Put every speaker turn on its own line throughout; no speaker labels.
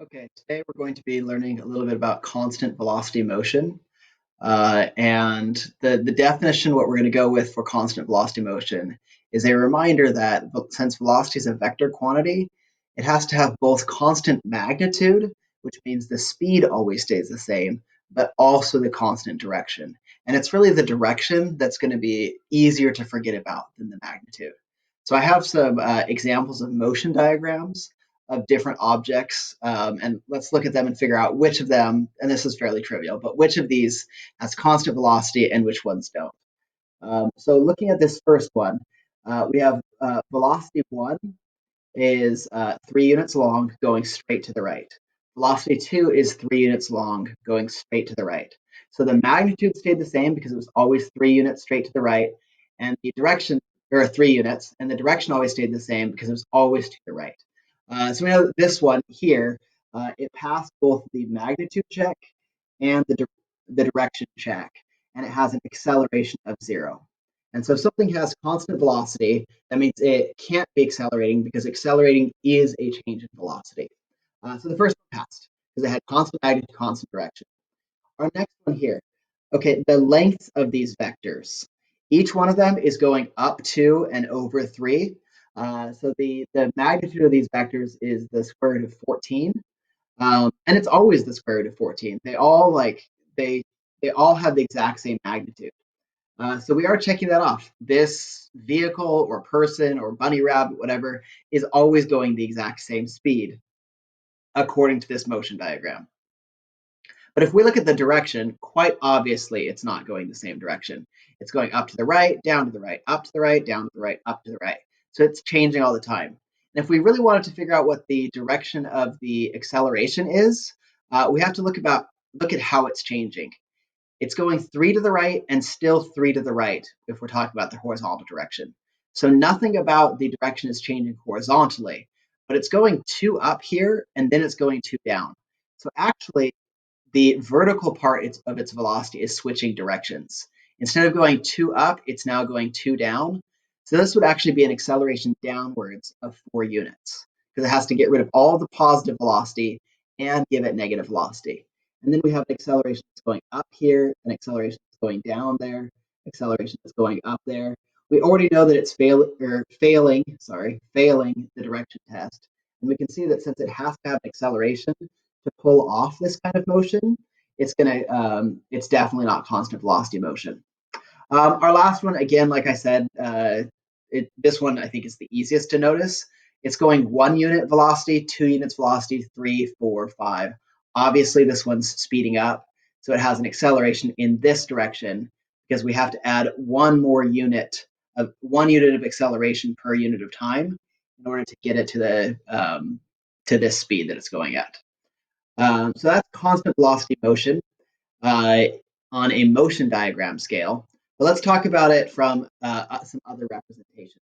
Okay, today we're going to be learning a little bit about constant velocity motion. And the definition, what we're going to go with for constant velocity motion, is a reminder that since velocity is a vector quantity, it has to have both constant magnitude, which means the speed always stays the same, but also the constant direction. And it's really the direction that's going to be easier to forget about than the magnitude. So I have some examples of motion diagrams of different objects, and let's look at them and figure out which of them, and this is fairly trivial, but which of these has constant velocity and which ones don't. So looking at this first one, we have velocity 1 is 3 units long going straight to the right. Velocity 2 is 3 units long going straight to the right. So the magnitude stayed the same because it was always 3 units straight to the right, and the direction, or 3 units, and the direction always stayed the same because it was always to the right. So we know that this one here, it passed both the magnitude check and the direction check, and it has an acceleration of 0. And so if something has constant velocity, that means it can't be accelerating because accelerating is a change in velocity. So the first one passed because it had constant magnitude, constant direction. Our next one here, okay, the lengths of these vectors. Each one of them is going up 2 and over 3. So the magnitude of these vectors is the square root of 14. And it's always the square root of 14. They all have the exact same magnitude. So we are checking that off. This vehicle or person or bunny rabbit, whatever, is always going the exact same speed according to this motion diagram. But if we look at the direction, quite obviously it's not going the same direction. It's going up to the right, down to the right, up to the right, down to the right, up to the right. So it's changing all the time. And if we really wanted to figure out what the direction of the acceleration is, we have to look at how it's changing. It's going 3 to the right and still 3 to the right if we're talking about the horizontal direction. So nothing about the direction is changing horizontally, but it's going 2 up here and then it's going 2 down. So actually, the vertical part of its velocity is switching directions. Instead of going 2 up, it's now going 2 down. So this would actually be an acceleration downwards of 4 units because it has to get rid of all the positive velocity and give it negative velocity. And then we have an acceleration that's going up here, an acceleration that's going down there, acceleration that's going up there. We already know that it's failing the direction test. And we can see that since it has to have an acceleration to pull off this kind of motion, it's definitely not constant velocity motion. Our last one, again, like I said, this one I think is the easiest to notice. It's going 1 unit velocity, 2 units velocity, 3, 4, 5. Obviously, this one's speeding up, so it has an acceleration in this direction because we have to add one unit of acceleration per unit of time in order to get it to this speed that it's going at. So that's constant velocity motion uh, on a motion diagram scale. But let's talk about it from some other representations.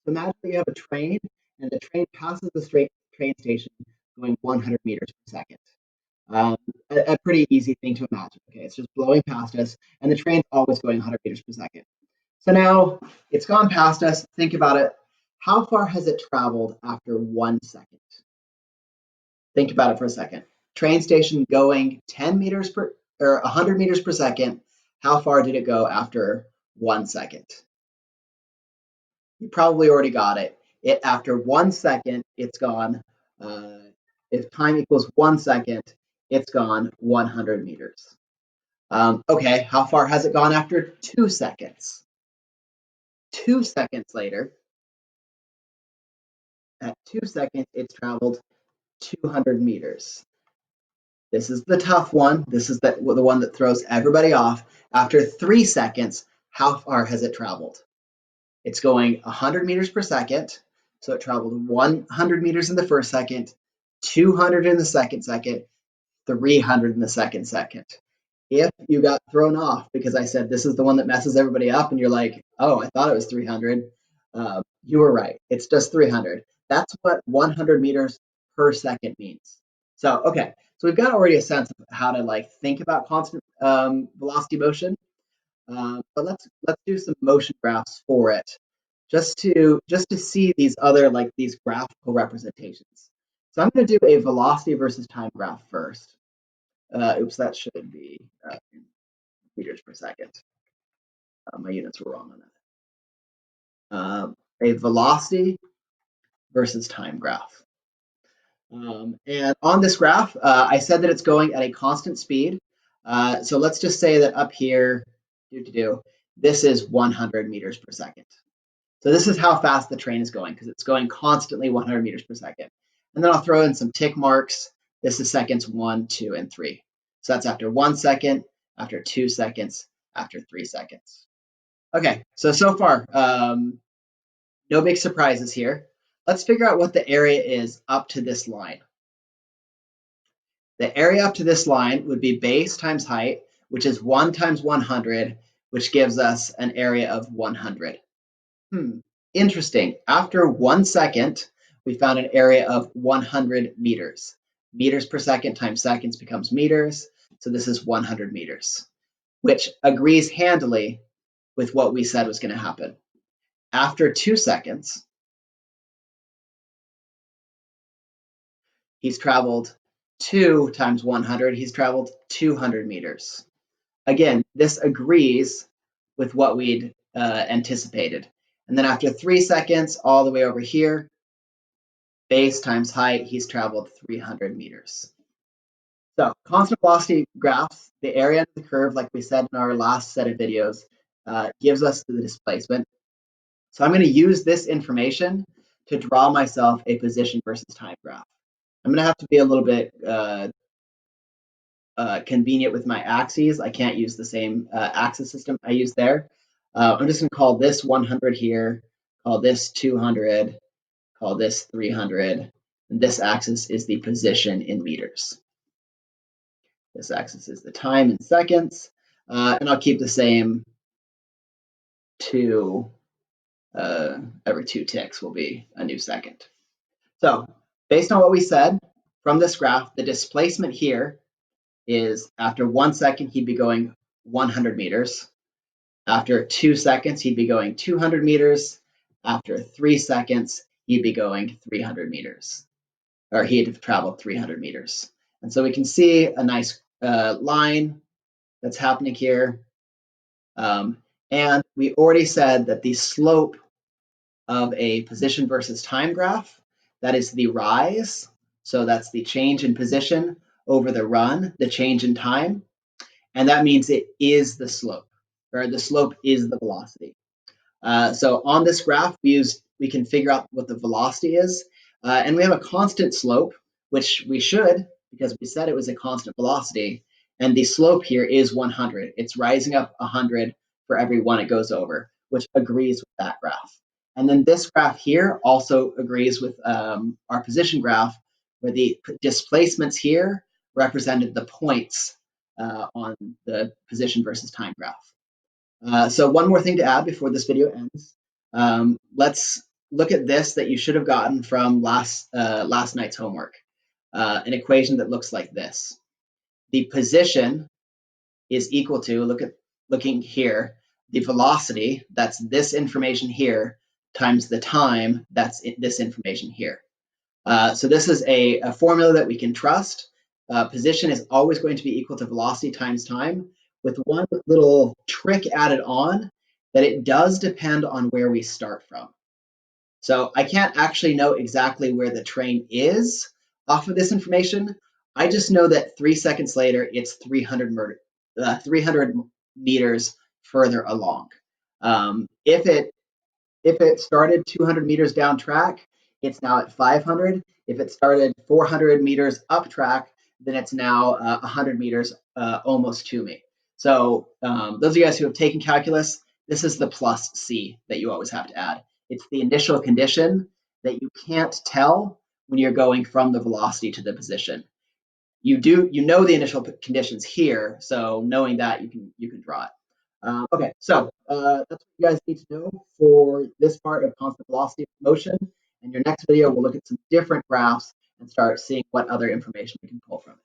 So imagine that you have a train, and the train passes the train station going 100 meters per second. A pretty easy thing to imagine. Okay, it's just blowing past us, and the train's always going 100 meters per second. So now it's gone past us. Think about it. How far has it traveled after 1 second? Think about it for a second. Train station going 10 meters per or 100 meters per second. How far did it go after 1 second? You probably already got it. After 1 second, it's gone. If time equals 1 second, it's gone 100 meters. Okay, how far has it gone after 2 seconds? 2 seconds later, at 2 seconds, it's traveled 200 meters. This is the tough one. This is the one that throws everybody off. After 3 seconds, how far has it traveled? It's going 100 meters per second. So it traveled 100 meters in the first second, 200 in the second, 300 in the second. If you got thrown off because I said this is the one that messes everybody up and you're like, oh, I thought it was 300, you were right. It's just 300. That's what 100 meters per second means. So, okay. So we've got already a sense of how to think about constant velocity motion. But let's do some motion graphs for it, just to see these other these graphical representations. So I'm going to do a velocity versus time graph first. Oops, that should be in meters per second. My units were wrong on that. A velocity versus time graph. And on this graph, I said that it's going at a constant speed. So let's just say that up here, this is 100 meters per second. So this is how fast the train is going because it's going constantly 100 meters per second. And then I'll throw in some tick marks. This is seconds 1, 2, and 3. So that's after 1 second, after 2 seconds, after 3 seconds. Okay, so far, no big surprises here. Let's figure out what the area is up to this line. The area up to this line would be base times height, which is 1 times 100, which gives us an area of 100. Interesting. After 1 second, we found an area of 100 meters. Meters per second times seconds becomes meters. So this is 100 meters, which agrees handily with what we said was going to happen. After 2 seconds, he's traveled 2 times 100. He's traveled 200 meters. Again, this agrees with what we'd anticipated. And then after 3 seconds, all the way over here, base times height, he's traveled 300 meters. So constant velocity graphs, the area under the curve, like we said in our last set of videos, gives us the displacement. So I'm going to use this information to draw myself a position versus time graph. I'm going to have to be a little bit convenient with my axes. I can't use the same axis system I used there. I'm just going to call this 100 here, call this 200, call this 300, and this axis is the position in meters. This axis is the time in seconds, and I'll keep the same every 2 ticks will be a new second. So based on what we said from this graph, the displacement here is after 1 second, he'd be going 100 meters. After 2 seconds, he'd be going 200 meters. After 3 seconds, he'd be going 300 meters, or he'd have traveled 300 meters. And so we can see a nice line that's happening here. And we already said that the slope of a position versus time graph, that is the rise. So that's the change in position over the run, the change in time. And that means it is the slope, or the slope is the velocity. So on this graph, we can figure out what the velocity is. And we have a constant slope, which we should, because we said it was a constant velocity. And the slope here is 100. It's rising up 100 for every one it goes over, which agrees with that graph. And then this graph here also agrees with our position graph, where the displacements here represented the points on the position versus time graph. So one more thing to add before this video ends. Let's look at this that you should have gotten from last night's homework. An equation that looks like this. The position is equal to, looking here, the velocity, that's this information here, times the time, that's this information here. So this is a formula that we can trust. Position is always going to be equal to velocity times time, with one little trick added on, that it does depend on where we start from. So I can't actually know exactly where the train is off of this information. I just know that 3 seconds later, it's 300 meters further along. If it started 200 meters down track, it's now at 500. If it started 400 meters up track, then it's now 100 meters almost to me. So those of you guys who have taken calculus, this is the plus C that you always have to add. It's the initial condition that you can't tell when you're going from the velocity to the position. You know the initial conditions here, so knowing that you can draw it. Okay, so that's what you guys need to know for this part of constant velocity motion. In your next video, we'll look at some different graphs and start seeing what other information we can pull from it.